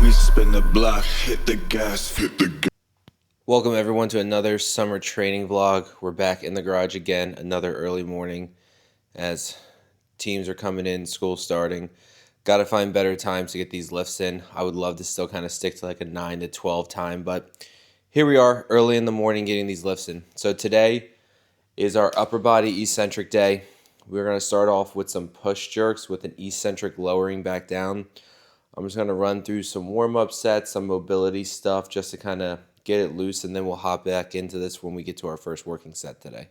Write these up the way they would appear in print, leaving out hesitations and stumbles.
homies spin the block, hit the gas, hit the gas. Welcome everyone to another summer training vlog. We're back in the garage again, another early morning as teams are coming in, school starting. Got to find better times to get these lifts in. I would love to still kind of stick to like a 9 to 12 time, but here we are early in the morning getting these lifts in. So today is our upper body eccentric day. We're going to start off with some push jerks with an eccentric lowering back down. I'm just going to run through some warm-up sets, some mobility stuff just to kind of get it loose, and then we'll hop back into this when we get to our first working set today.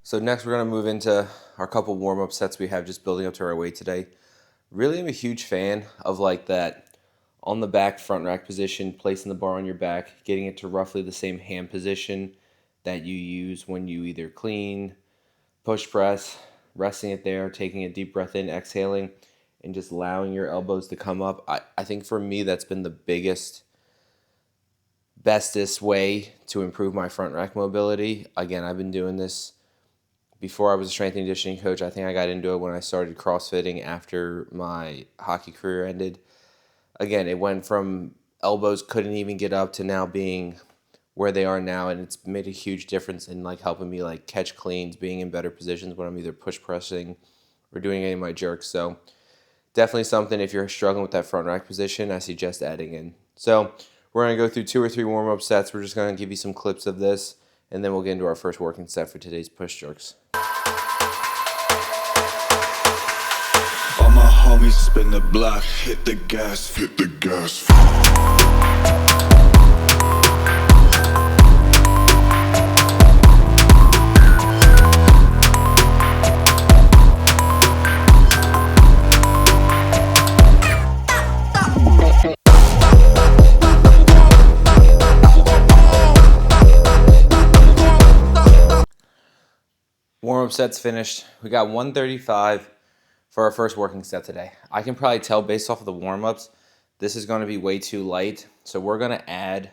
So next we're going to move into our couple warm-up sets we have just building up to our weight today. Really am a huge fan of like that on the back front rack position, placing the bar on your back, getting it to roughly the same hand position that you use when you either clean, push press, resting it there, taking a deep breath in, exhaling, and just allowing your elbows to come up. I think for me that's been the bestest way to improve my front rack mobility. Again, I've been doing this before I was a strength and conditioning coach. I think I got into it when I started CrossFitting after my hockey career ended. Again, it went from elbows couldn't even get up to now being where they are now, and it's made a huge difference in like helping me like catch cleans, being in better positions when I'm either push pressing or doing any of my jerks. So definitely something, if you're struggling with that front rack position, I suggest adding in. So we're going to go through 2 or 3 warm-up sets. We're just going to give you some clips of this, and then we'll get into our first working set for today's push jerks. Homies spin the block, hit the gas, hit the gas. Warm-up sets finished. We got 135 for our first working set today. I can probably tell based off of the warm-ups, this is going to be way too light. So we're going to add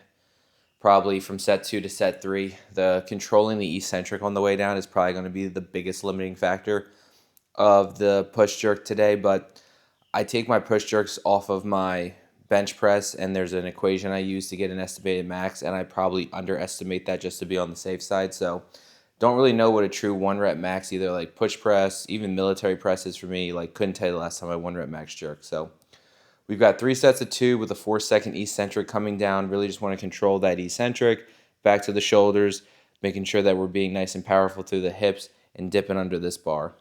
probably from set 2 to set 3. The controlling the eccentric on the way down is probably going to be the biggest limiting factor of the push jerk today. But I take my push jerks off of my bench press, and there's an equation I use to get an estimated max, and I probably underestimate that just to be on the safe side. So don't really know what a true 1 rep max, either like push press, even military press is for me. Like couldn't tell you the last time I 1 rep max jerk. So we've got 3 sets of 2 with a 4-second eccentric coming down. Really just want to control that eccentric back to the shoulders, making sure that we're being nice and powerful through the hips and dipping under this bar.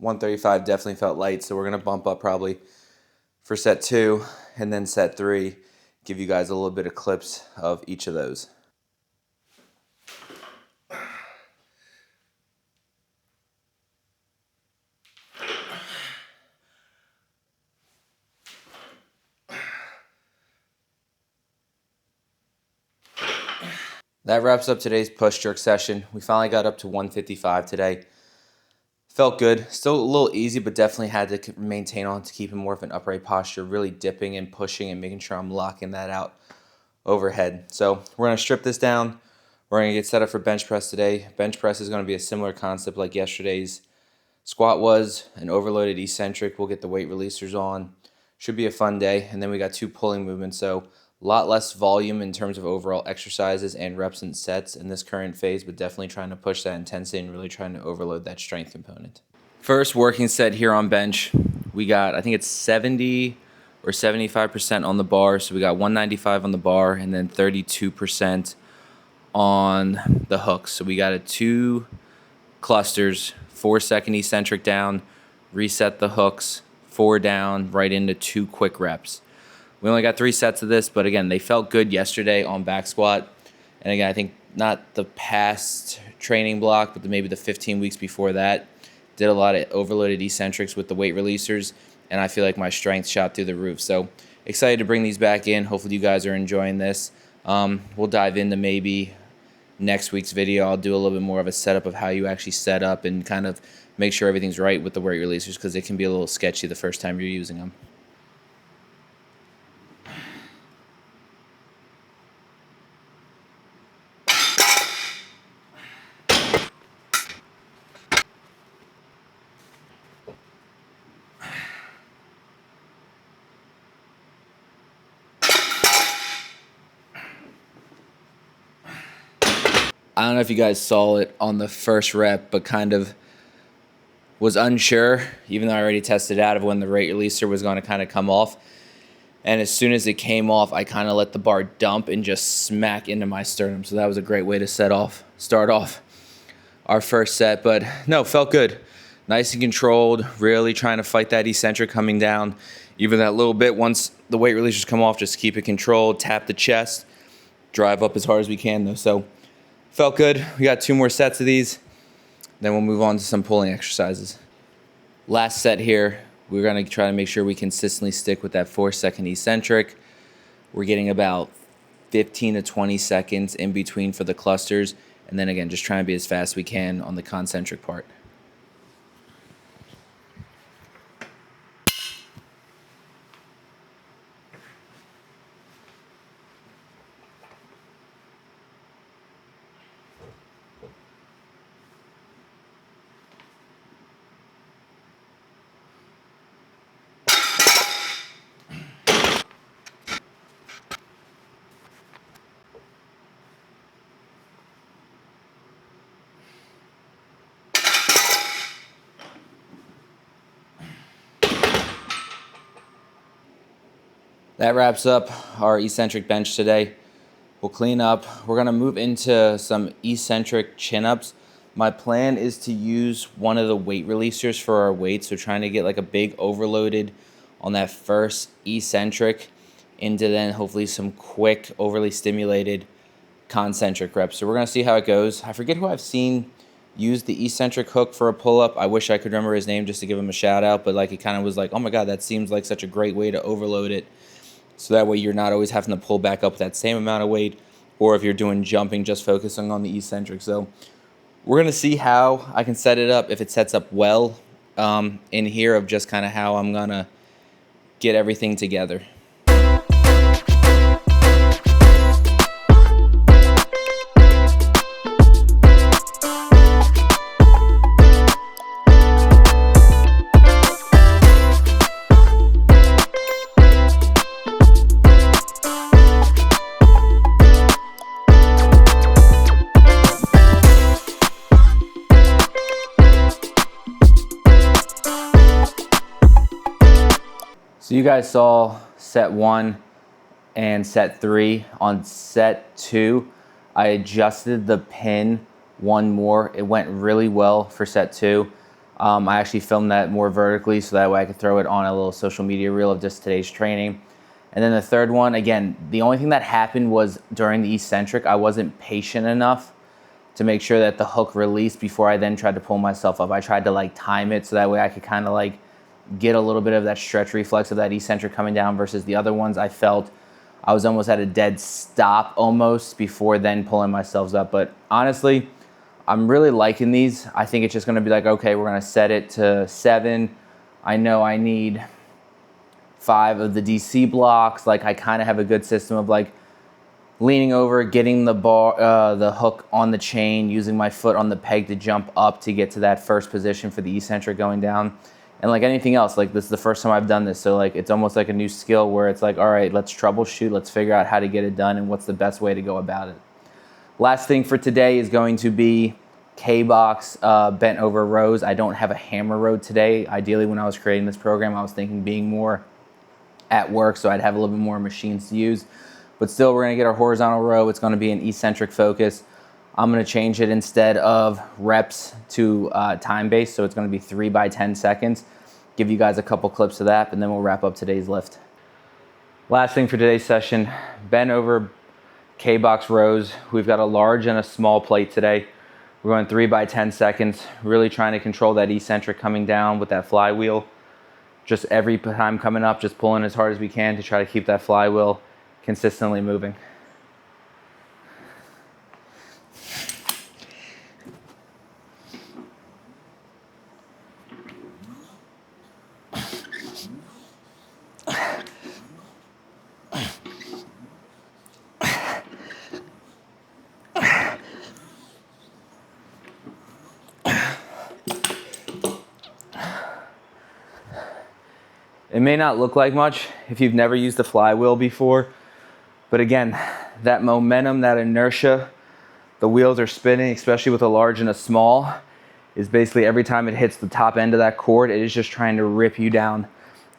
$135 definitely felt light, so we're going to bump up probably for set 2 and then set 3, give you guys a little bit of clips of each of those. That wraps up today's push jerk session. We finally got up to 155 today. Felt good. Still a little easy, but definitely had to maintain on to keeping more of an upright posture, really dipping and pushing and making sure I'm locking that out overhead. So we're going to strip this down. We're going to get set up for bench press today. Bench press is going to be a similar concept like yesterday's squat was, an overloaded eccentric. We'll get the weight releasers on. Should be a fun day. And then we got 2 pulling movements. So a lot less volume in terms of overall exercises and reps and sets in this current phase, but definitely trying to push that intensity and really trying to overload that strength component. First working set here on bench, we got, I think it's 70 or 75% on the bar. So we got 195 on the bar and then 32% on the hooks. So we got a 2 clusters, 4-second eccentric down, reset the hooks, 4 down, right into 2 quick reps. We only got 3 sets of this, but again, they felt good yesterday on back squat. And again, I think not the past training block, but maybe the 15 weeks before that, did a lot of overloaded eccentrics with the weight releasers, and I feel like my strength shot through the roof. So excited to bring these back in. Hopefully you guys are enjoying this. We'll dive into maybe next week's video. I'll do a little bit more of a setup of how you actually set up and kind of make sure everything's right with the weight releasers, because it can be a little sketchy the first time you're using them. I don't know if you guys saw it on the first rep, but kind of was unsure, even though I already tested out of when the weight releaser was going to kind of come off. And as soon as it came off, I kind of let the bar dump and just smack into my sternum. So that was a great way to start off our first set. But no, felt good. Nice and controlled, really trying to fight that eccentric coming down. Even that little bit, once the weight releasers come off, just keep it controlled, tap the chest, drive up as hard as we can though. So felt good. We got 2 more sets of these. Then we'll move on to some pulling exercises. Last set here, we're going to try to make sure we consistently stick with that 4-second eccentric. We're getting about 15 to 20 seconds in between for the clusters. And then again, just trying to be as fast as we can on the concentric part. That wraps up our eccentric bench today. We'll clean up. We're gonna move into some eccentric chin-ups. My plan is to use one of the weight releasers for our weights, so trying to get like a big overloaded on that first eccentric into then hopefully some quick, overly stimulated concentric reps. So we're gonna see how it goes. I forget who I've seen use the eccentric hook for a pull-up. I wish I could remember his name just to give him a shout out, but like it kind of was like, oh my God, that seems like such a great way to overload it. So that way you're not always having to pull back up that same amount of weight, or if you're doing jumping, just focusing on the eccentric. So we're going to see how I can set it up, if it sets up well in here, of just kind of how I'm going to get everything together. So you guys saw set 1 and set 3. On set 2, I adjusted the pin 1 more. It went really well for set 2. I actually filmed that more vertically so that way I could throw it on a little social media reel of just today's training. And then the third one, again, the only thing that happened was during the eccentric, I wasn't patient enough to make sure that the hook released before I then tried to pull myself up. I tried to like time it so that way I could kind of like get a little bit of that stretch reflex of that eccentric coming down, versus the other ones I felt I was almost at a dead stop almost before then pulling myself up. But honestly, I'm really liking these. I think it's just gonna be like, okay, we're gonna set it to 7. I know I need 5 of the DC blocks. Like I kind of have a good system of like leaning over, getting the bar, the hook on the chain, using my foot on the peg to jump up to get to that first position for the eccentric going down. And like anything else, like this is the first time I've done this. So like it's almost like a new skill where it's like, all right, let's troubleshoot, let's figure out how to get it done and what's the best way to go about it. Last thing for today is going to be K-box bent over rows. I don't have a hammer row today. Ideally, when I was creating this program, I was thinking being more at work, so I'd have a little bit more machines to use. But still, we're gonna get our horizontal row. It's gonna be an eccentric focus. I'm gonna change it instead of reps to time-based, so it's gonna be 3 by 10 seconds. Give you guys a couple clips of that, and then we'll wrap up today's lift. Last thing for today's session, bent over K-box rows. We've got a large and a small plate today. We're going 3 by 10 seconds, really trying to control that eccentric coming down with that flywheel. Just every time coming up, just pulling as hard as we can to try to keep that flywheel consistently moving. It may not look like much if you've never used the flywheel before, but again, that momentum, that inertia, the wheels are spinning, especially with a large and a small, is basically every time it hits the top end of that cord, it is just trying to rip you down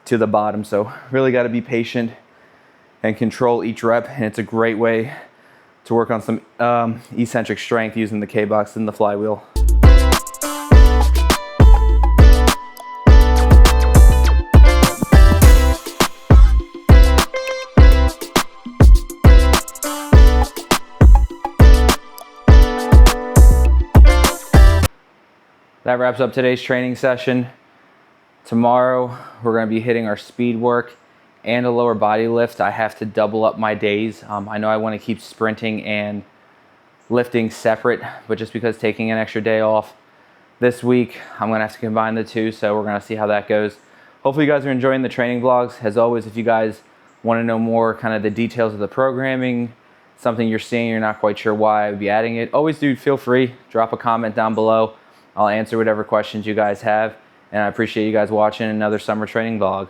to the bottom. So really got to be patient and control each rep, and it's a great way to work on some eccentric strength using the K-box and the flywheel. That wraps up today's training session. Tomorrow, we're gonna be hitting our speed work and a lower body lift. I have to double up my days. I know I wanna keep sprinting and lifting separate, but just because taking an extra day off this week, I'm gonna have to combine the two, so we're gonna see how that goes. Hopefully you guys are enjoying the training vlogs. As always, if you guys wanna know more kind of the details of the programming, something you're seeing, you're not quite sure why I would be adding it, always do feel free, drop a comment down below. I'll answer whatever questions you guys have, and I appreciate you guys watching another summer training vlog.